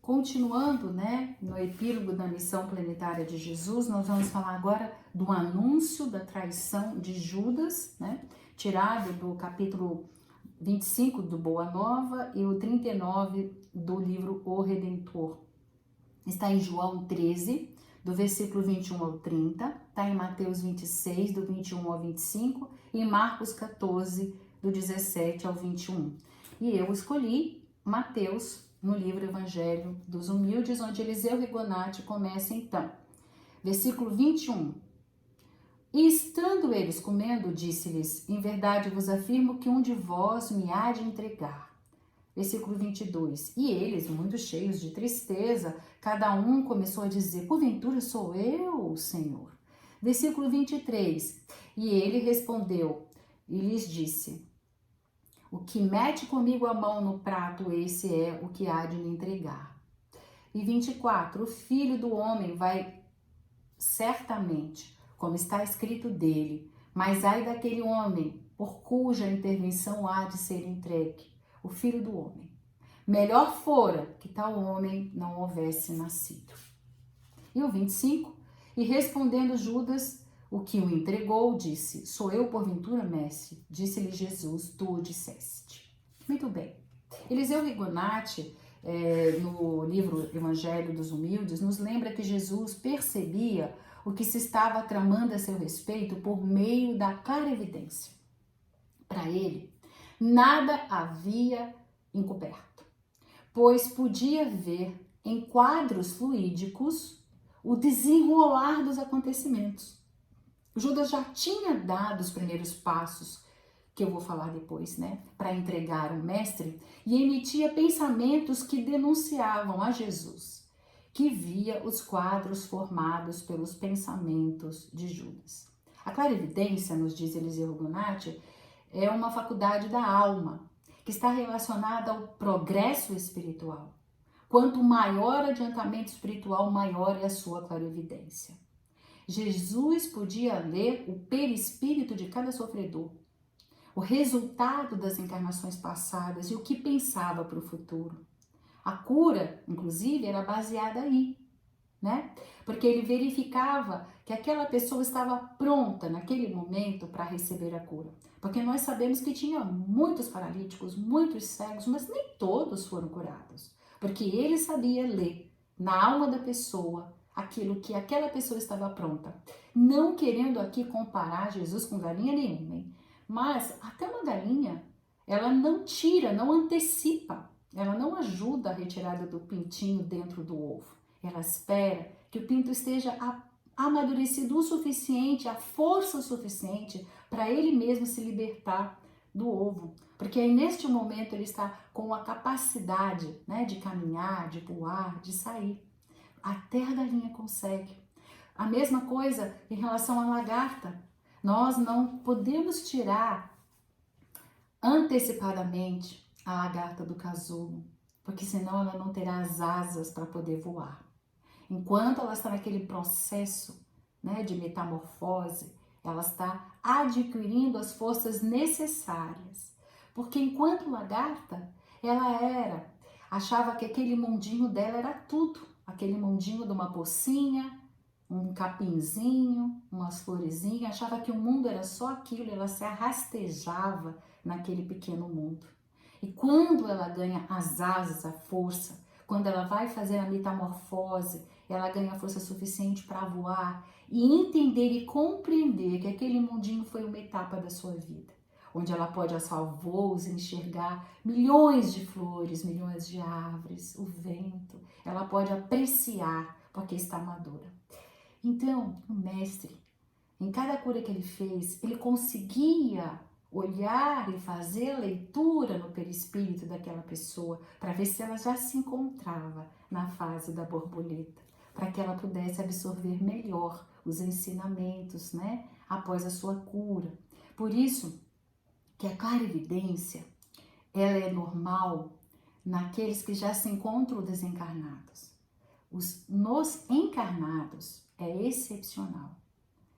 continuando, né, no epílogo da missão planetária de Jesus, nós vamos falar agora do anúncio da traição de Judas, né, tirado do capítulo 25 do Boa Nova e o 39 do livro O Redentor. Está em João 13, do versículo 21 ao 30, está em Mateus 26, do 21 ao 25 e em Marcos 14, do 17 ao 21. E eu escolhi Mateus no livro Evangelho dos Humildes, onde Eliseu Rigonati começa então. Versículo 21. E estando eles comendo, disse-lhes, em verdade vos afirmo que um de vós me há de entregar. Versículo 22. E eles, muito cheios de tristeza, cada um começou a dizer, porventura sou eu, Senhor. Versículo 23. E ele respondeu e lhes disse, o que mete comigo a mão no prato, esse é o que há de me entregar. E 24. O Filho do Homem vai certamente, como está escrito dele, mas ai daquele homem por cuja intervenção há de ser entregue, o Filho do Homem. Melhor fora que tal homem não houvesse nascido. E o 25, e respondendo Judas, o que o entregou, disse, sou eu porventura, mestre? Disse-lhe Jesus, tu o disseste. Muito bem. Eliseu Rigonati, no livro Evangelho dos Humildes, nos lembra que Jesus percebia o que se estava tramando a seu respeito por meio da clarividência. Para ele, nada havia encoberto, pois podia ver em quadros fluídicos o desenrolar dos acontecimentos. Judas já tinha dado os primeiros passos, que eu vou falar depois, né, para entregar o mestre, e emitia pensamentos que denunciavam a Jesus, que via os quadros formados pelos pensamentos de Judas. A clarividência, nos diz Eliseu Rigonati, é uma faculdade da alma, que está relacionada ao progresso espiritual. Quanto maior adiantamento espiritual, maior é a sua clarividência. Jesus podia ler o perispírito de cada sofredor, o resultado das encarnações passadas e o que pensava para o futuro. A cura, inclusive, era baseada aí, né? Porque ele verificava que aquela pessoa estava pronta naquele momento para receber a cura. Porque nós sabemos que tinha muitos paralíticos, muitos cegos, mas nem todos foram curados. Porque ele sabia ler na alma da pessoa aquilo que aquela pessoa estava pronta. Não querendo aqui comparar Jesus com galinha nenhuma, hein? Mas até uma galinha, ela não tira, não antecipa, ela não ajuda a retirada do pintinho dentro do ovo. Ela espera que o pinto esteja amadurecido o suficiente, a força suficiente para ele mesmo se libertar do ovo. Porque aí neste momento ele está com a capacidade, né, de caminhar, de voar, de sair. Até a galinha consegue. A mesma coisa em relação à lagarta. Nós não podemos tirar antecipadamente a lagarta do casulo, porque senão ela não terá as asas para poder voar. Enquanto ela está naquele processo, né, de metamorfose, ela está adquirindo as forças necessárias. Porque enquanto lagarta, ela achava que aquele mundinho dela era tudo. Aquele mundinho de uma pocinha, um capinzinho, umas florezinhas, achava que o mundo era só aquilo, ela se arrastejava naquele pequeno mundo. E quando ela ganha as asas, a força, quando ela vai fazer a metamorfose, ela ganha força suficiente para voar e entender e compreender que aquele mundinho foi uma etapa da sua vida, onde ela pode alçar voos e enxergar milhões de flores, milhões de árvores, o vento, ela pode apreciar porque está madura. Então, o mestre, em cada cura que ele fez, ele conseguia olhar e fazer a leitura no perispírito daquela pessoa para ver se ela já se encontrava na fase da borboleta, para que ela pudesse absorver melhor os ensinamentos, né, após a sua cura. Por isso que a clarividência, ela é normal naqueles que já se encontram desencarnados. Nos encarnados é excepcional,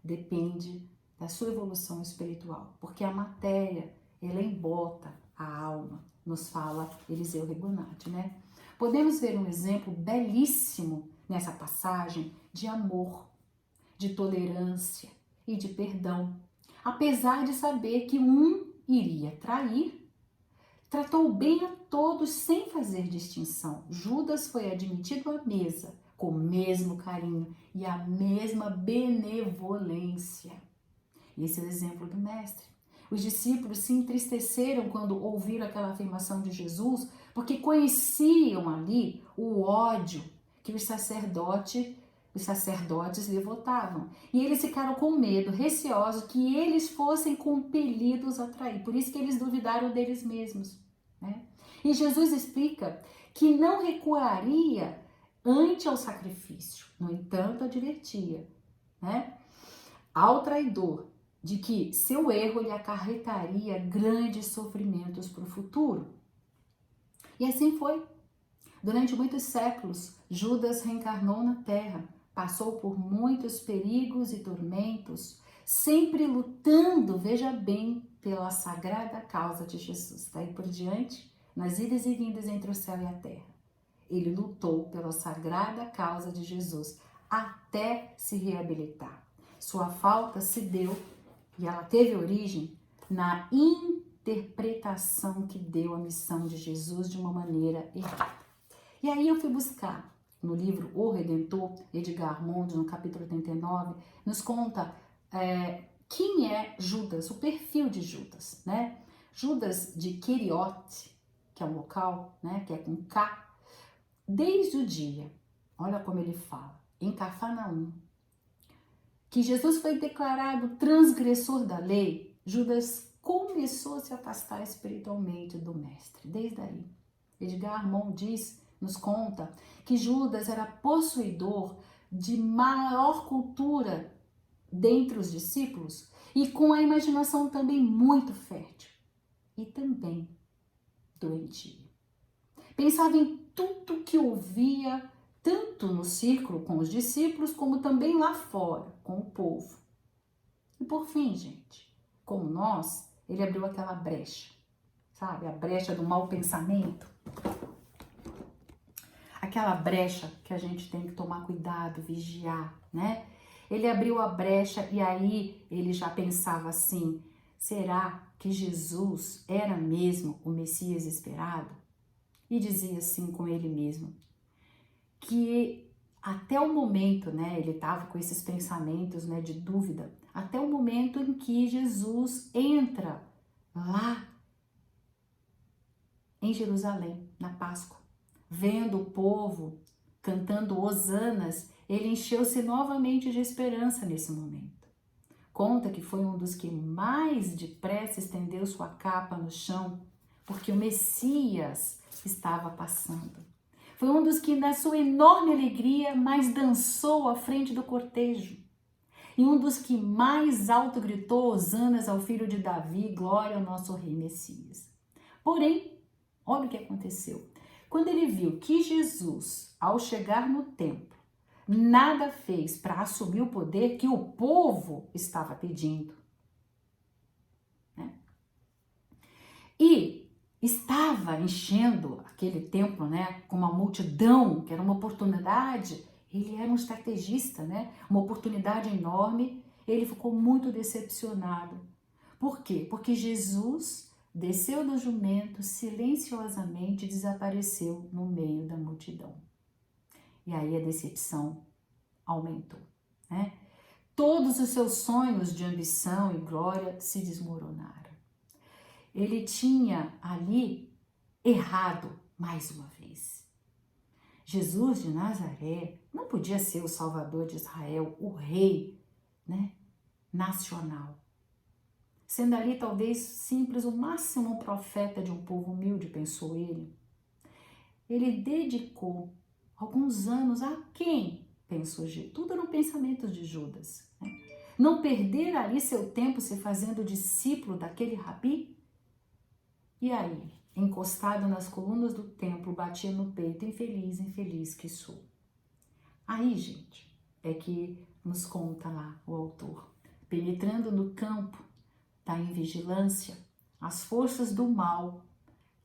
depende da sua evolução espiritual, porque a matéria, ela embota a alma, nos fala Eliseu Rigonati, né? podemos ver um exemplo belíssimo nessa passagem de amor, de tolerância e de perdão. Apesar de saber que um iria trair, tratou bem a todos sem fazer distinção. Judas foi admitido à mesa com o mesmo carinho e a mesma benevolência. Esse é o exemplo do Mestre. Os discípulos se entristeceram quando ouviram aquela afirmação de Jesus, porque conheciam ali o ódio que os sacerdotes lhe votavam. E eles ficaram com medo, receosos que eles fossem compelidos a trair. Por isso que eles duvidaram deles mesmos, né? E Jesus explica que não recuaria ante ao sacrifício. No entanto, advertia, né, ao traidor de que seu erro lhe acarretaria grandes sofrimentos para o futuro. E assim foi. Durante muitos séculos, Judas reencarnou na Terra, passou por muitos perigos e tormentos, sempre lutando, veja bem, pela sagrada causa de Jesus. Daí por diante, nas idas e vindas entre o céu e a terra, ele lutou pela sagrada causa de Jesus até se reabilitar. Sua falta se deu e ela teve origem na interpretação que deu a missão de Jesus de uma maneira errada. E aí eu fui buscar no livro O Redentor, Edgar Mondo, no capítulo 89, nos conta quem é Judas, o perfil de Judas, né? Judas de Queriote, que é um local, né, que é com K, desde o dia, olha como ele fala, em Cafarnaum, que Jesus foi declarado transgressor da lei, Judas começou a se afastar espiritualmente do Mestre, desde aí. Edgar Mondo nos conta que Judas era possuidor de maior cultura dentre os discípulos e com a imaginação também muito fértil e também doentia. Pensava em tudo que ouvia, tanto no círculo com os discípulos, como também lá fora, com o povo. E por fim, gente, como nós, ele abriu aquela brecha, sabe? A brecha do mau pensamento. Aquela brecha que a gente tem que tomar cuidado, vigiar, né? Ele abriu a brecha e aí ele já pensava assim, será que Jesus era mesmo o Messias esperado? E dizia assim com ele mesmo, que até o momento, né, ele estava com esses pensamentos, né, de dúvida, até o momento em que Jesus entra lá em Jerusalém, na Páscoa, vendo o povo cantando hosanas, ele encheu-se novamente de esperança nesse momento. Conta que foi um dos que mais depressa estendeu sua capa no chão, porque o Messias estava passando. Foi um dos que, na sua enorme alegria, mais dançou à frente do cortejo. E um dos que mais alto gritou hosanas ao filho de Davi, glória ao nosso rei Messias. Porém, olha o que aconteceu. Quando ele viu que Jesus, ao chegar no templo, nada fez para assumir o poder que o povo estava pedindo, né? E estava enchendo aquele templo, né, com uma multidão, que era uma oportunidade. Ele era um estrategista, né? Uma oportunidade enorme. Ele ficou muito decepcionado. Por quê? Porque Jesus desceu do jumento silenciosamente e desapareceu no meio da multidão. E aí a decepção aumentou, né? Todos os seus sonhos de ambição e glória se desmoronaram. Ele tinha ali errado mais uma vez. Jesus de Nazaré não podia ser o Salvador de Israel, o rei, né, nacional. Sendo ali talvez simples, o máximo profeta de um povo humilde, pensou ele. Ele dedicou alguns anos a quem? Pensou Jesus. Tudo no pensamento de Judas, né? Não perder ali seu tempo se fazendo discípulo daquele rabi? E aí, encostado nas colunas do templo, batia no peito, infeliz, infeliz que sou. Aí, gente, é que nos conta lá o autor, penetrando no campo da invigilância, as forças do mal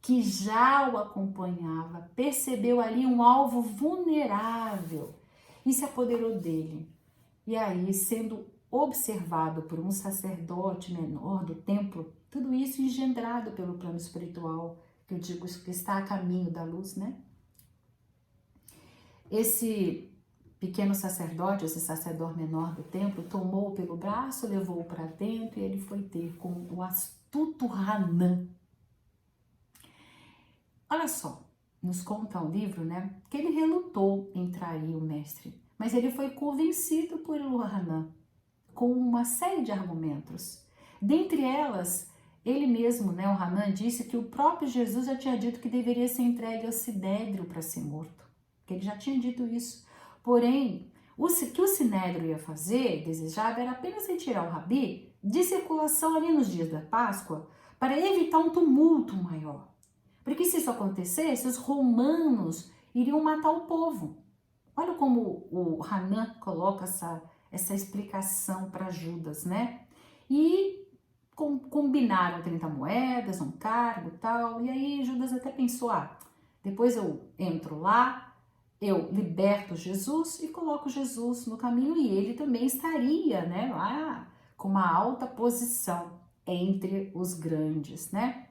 que já o acompanhava, percebeu ali um alvo vulnerável e se apoderou dele. E aí, sendo observado por um sacerdote menor do templo, tudo isso engendrado pelo plano espiritual, que eu digo que está a caminho da luz, né? Esse pequeno sacerdote, esse sacerdote menor do templo, tomou-o pelo braço, levou-o para dentro e ele foi ter com o astuto Hanã. Olha só, nos conta o livro, né, que ele relutou em trair o mestre, mas ele foi convencido por Hanã com uma série de argumentos. Dentre elas, ele mesmo, né, o Hanã, disse que o próprio Jesus já tinha dito que deveria ser entregue ao sinédrio para ser morto, que ele já tinha dito isso. Porém, o que o sinédrio ia fazer, desejava, era apenas retirar o rabi de circulação ali nos dias da Páscoa para evitar um tumulto maior. Porque se isso acontecesse, os romanos iriam matar o povo. Olha como o Hanã coloca essa explicação para Judas, né? E combinaram 30 moedas, um cargo e tal. E aí Judas até pensou, depois eu entro lá, eu liberto Jesus e coloco Jesus no caminho e ele também estaria, né, lá com uma alta posição entre os grandes, né?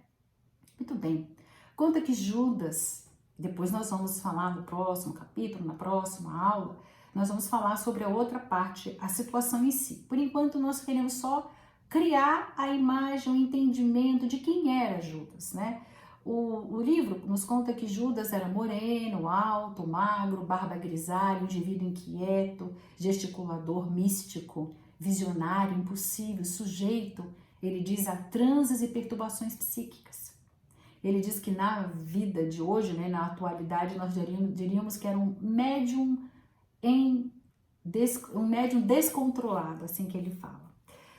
Muito bem. Conta que Judas, depois nós vamos falar no próximo capítulo, na próxima aula, nós vamos falar sobre a outra parte, a situação em si. Por enquanto nós queremos só criar a imagem, o entendimento de quem era Judas, né? O livro nos conta que Judas era moreno, alto, magro, barba grisalha, indivíduo inquieto, gesticulador, místico, visionário, impossível, sujeito, ele diz, a transes e perturbações psíquicas. Ele diz que na vida de hoje, né, na atualidade, nós diríamos que era um médium descontrolado, assim que ele fala.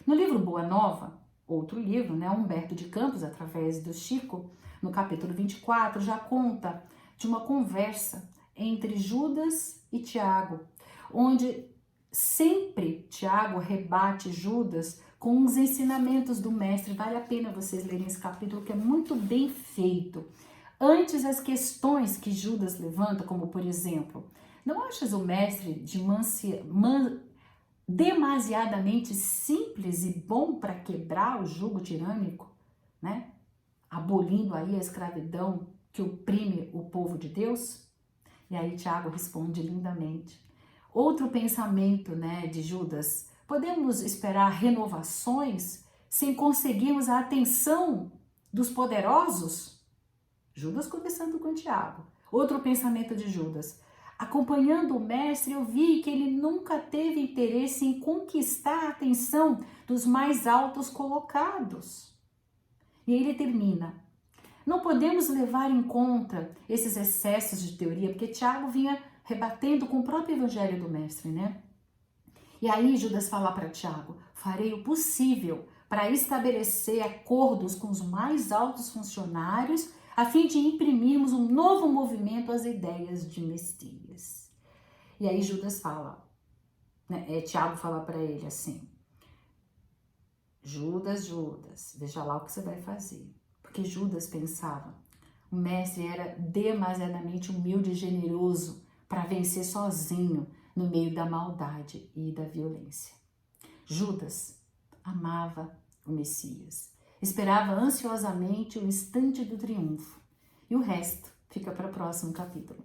No livro Boa Nova, outro livro, né, Humberto de Campos, através do Chico, no capítulo 24, já conta de uma conversa entre Judas e Tiago, onde sempre Tiago rebate Judas com os ensinamentos do mestre. Vale a pena vocês lerem esse capítulo, que é muito bem feito. Antes, as questões que Judas levanta, como por exemplo, não achas o mestre demasiadamente simples e bom para quebrar o jugo tirânico, né? Abolindo aí a escravidão que oprime o povo de Deus? E aí Tiago responde lindamente. Outro pensamento, né, de Judas: podemos esperar renovações sem conseguirmos a atenção dos poderosos? Judas conversando com Tiago. Outro pensamento de Judas: acompanhando o mestre, eu vi que ele nunca teve interesse em conquistar a atenção dos mais altos colocados. E ele termina: não podemos levar em conta esses excessos de teoria, porque Tiago vinha rebatendo com o próprio evangelho do mestre, né? E aí Judas fala para Tiago: farei o possível para estabelecer acordos com os mais altos funcionários, a fim de imprimirmos um novo movimento às ideias de Messias. E aí Judas fala, né, Tiago fala para ele assim: Judas, veja lá o que você vai fazer. Porque Judas pensava, o mestre era demasiadamente humilde e generoso para vencer sozinho no meio da maldade e da violência. Judas amava o Messias, esperava ansiosamente o instante do triunfo. E o resto fica para o próximo capítulo.